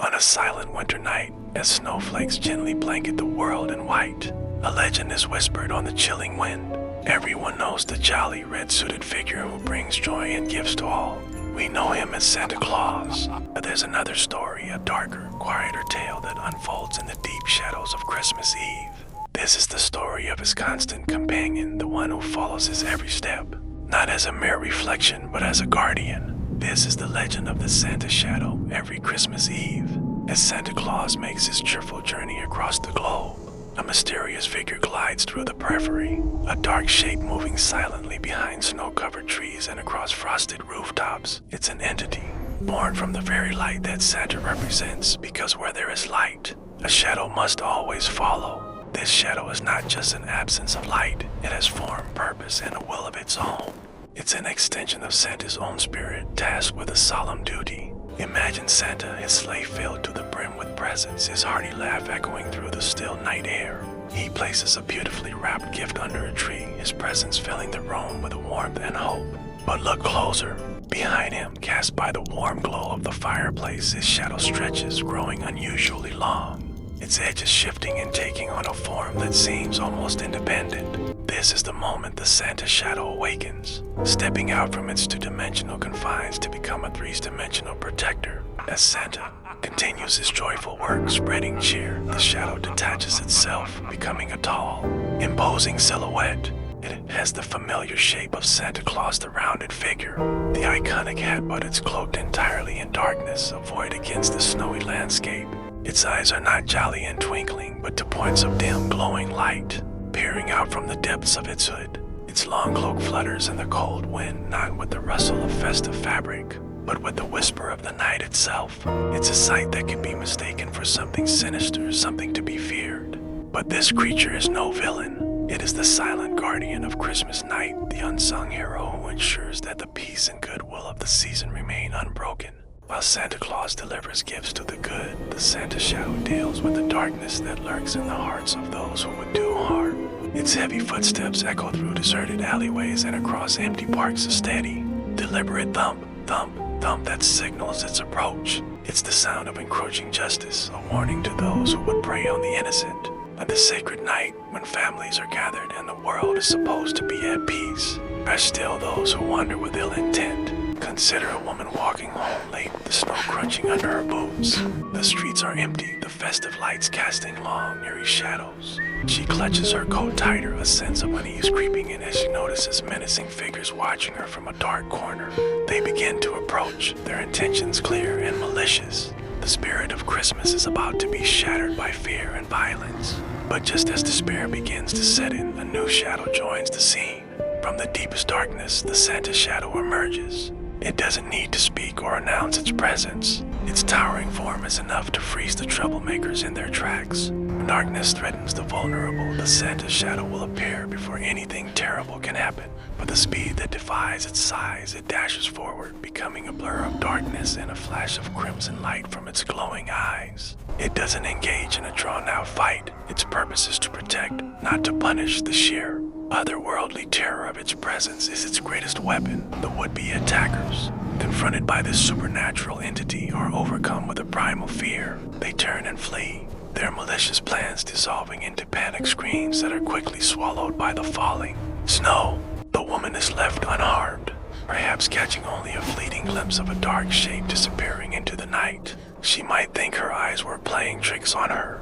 On a silent winter night, as snowflakes gently blanket the world in white, a legend is whispered on the chilling wind. Everyone knows the jolly red-suited figure who brings joy and gifts to all. We know him as Santa Claus, but there's another story, a darker, quieter tale that unfolds in the deep shadows of Christmas Eve. This is the story of his constant companion, the one who follows his every step, not as a mere reflection, but as a guardian. This is the legend of the Santa shadow every Christmas Eve. As Santa Claus makes his cheerful journey across the globe, a mysterious figure glides through the periphery, a dark shape moving silently behind snow-covered trees and across frosted rooftops. It's an entity, born from the very light that Santa represents, because where there is light, a shadow must always follow. This shadow is not just an absence of light, it has form, purpose, and a will of its own. It's an extension of Santa's own spirit, tasked with a solemn duty. Imagine Santa, his sleigh filled to the brim with presents, his hearty laugh echoing through the still night air. He places a beautifully wrapped gift under a tree, his presence filling the room with warmth and hope. But look closer. Behind him, cast by the warm glow of the fireplace, his shadow stretches, growing unusually long. Its edges shifting and taking on a form that seems almost independent. This is the moment the Santa shadow awakens, stepping out from its two-dimensional confines to become a three-dimensional protector. As Santa continues his joyful work, spreading cheer, the shadow detaches itself, becoming a tall, imposing silhouette. It has the familiar shape of Santa Claus, the rounded figure, the iconic hat, but it's cloaked entirely in darkness, a void against the snowy landscape. Its eyes are not jolly and twinkling, but to points of dim, glowing light, peering out from the depths of its hood. Its long cloak flutters in the cold wind, not with the rustle of festive fabric, but with the whisper of the night itself. It's a sight that can be mistaken for something sinister, something to be feared. But this creature is no villain. It is the silent guardian of Christmas night, the unsung hero who ensures that the peace and goodwill of the season remain unbroken. While Santa Claus delivers gifts to the good, the Santa shadow deals with the darkness that lurks in the hearts of those who would do harm. Its heavy footsteps echo through deserted alleyways and across empty parks, a steady, deliberate thump, thump, thump that signals its approach. It's the sound of encroaching justice, a warning to those who would prey on the innocent. On this sacred night, when families are gathered and the world is supposed to be at peace, are still those who wander with ill intent. Consider a woman walking home late, the snow crunching under her boots. The streets are empty, the festive lights casting long, eerie shadows. She clutches her coat tighter, a sense of unease creeping in as she notices menacing figures watching her from a dark corner. They begin to approach, their intentions clear and malicious. The spirit of Christmas is about to be shattered by fear and violence. But just as despair begins to set in, a new shadow joins the scene. From the deepest darkness, the Santa shadow emerges. It doesn't need to speak or announce its presence. Its towering form is enough to freeze the troublemakers in their tracks. When darkness threatens the vulnerable, the Santa shadow will appear before anything terrible can happen. With a speed that defies its size, it dashes forward, becoming a blur of darkness and a flash of crimson light from its glowing eyes. It doesn't engage in a drawn-out fight. Its purpose is to protect, not to punish. The sheer otherworldly terror of its presence is its greatest weapon. The would-be attackers, confronted by this supernatural entity or overcome with a primal fear, they turn and flee, their malicious plans dissolving into panic screams that are quickly swallowed by the falling snow. The woman is left unharmed, perhaps catching only a fleeting glimpse of a dark shape disappearing into the night. She might think her eyes were playing tricks on her,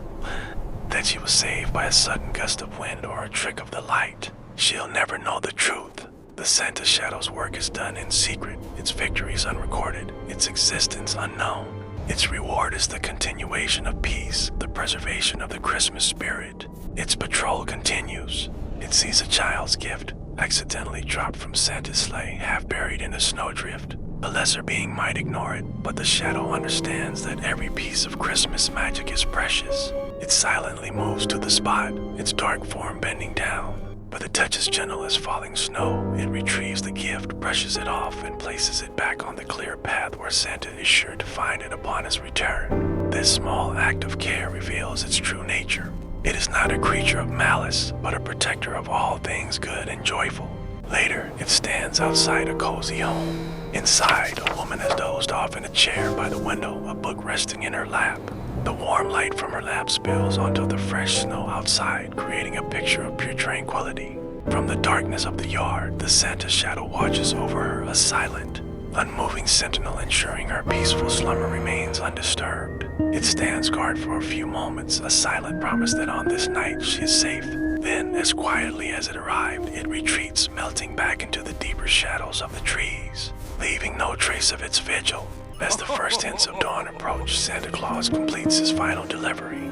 that she was saved by a sudden gust of wind or a trick of the light. She'll never know the truth. The Santa shadow's work is done in secret, its victories unrecorded, its existence unknown. Its reward is the continuation of peace, the preservation of the Christmas spirit. Its patrol continues. It sees a child's gift accidentally dropped from Santa's sleigh, half buried in a snowdrift. A lesser being might ignore it, but the shadow understands that every piece of Christmas magic is precious. It silently moves to the spot, its dark form bending down. But the touch is gentle as falling snow. It retrieves the gift, brushes it off, and places it back on the clear path where Santa is sure to find it upon his return. This small act of care reveals its true nature. It is not a creature of malice, but a protector of all things good and joyful. Later, it stands outside a cozy home, Inside, a woman has dozed off in a chair by the window, a book resting in her lap. The warm light from her lap spills onto the fresh snow outside, creating a picture of pure tranquility. From the darkness of the yard, the Santa shadow watches over her, a silent, unmoving sentinel, ensuring her peaceful slumber remains undisturbed. It stands guard for a few moments, a silent promise that on this night she is safe. Then, as quietly as it arrived, it retreats, melting back into the deeper shadows of the trees, leaving no trace of its vigil. As the first hints of dawn approach, Santa Claus completes his final delivery.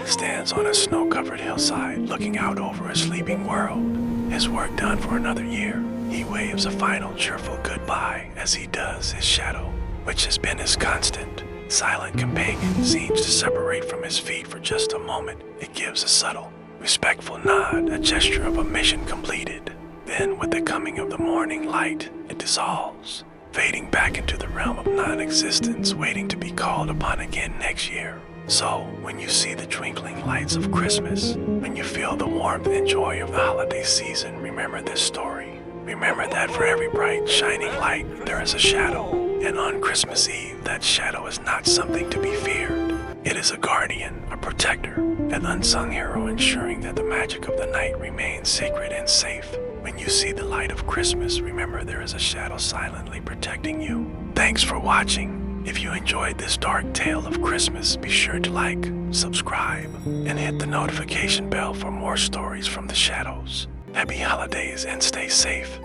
Stands on a snow-covered hillside, looking out over a sleeping world. His work done for another year, he waves a final cheerful goodbye as he does his shadow, which has been his constant, silent companion, seems to separate from his feet for just a moment. It gives a subtle, respectful nod, a gesture of a mission completed. Then, with the coming of the morning light, it dissolves, fading back into the realm of non-existence, waiting to be called upon again next year. So, when you see the twinkling lights of Christmas, when you feel the warmth and joy of the holiday season, remember this story. Remember that for every bright, shining light, there is a shadow. And on Christmas Eve, that shadow is not something to be feared. It is a guardian, a protector, an unsung hero ensuring that the magic of the night remains sacred and safe. When you see the light of Christmas, remember there is a shadow silently protecting you. Thanks for watching. If you enjoyed this dark tale of Christmas, be sure to like, subscribe, and hit the notification bell for more stories from the shadows. Happy holidays and stay safe.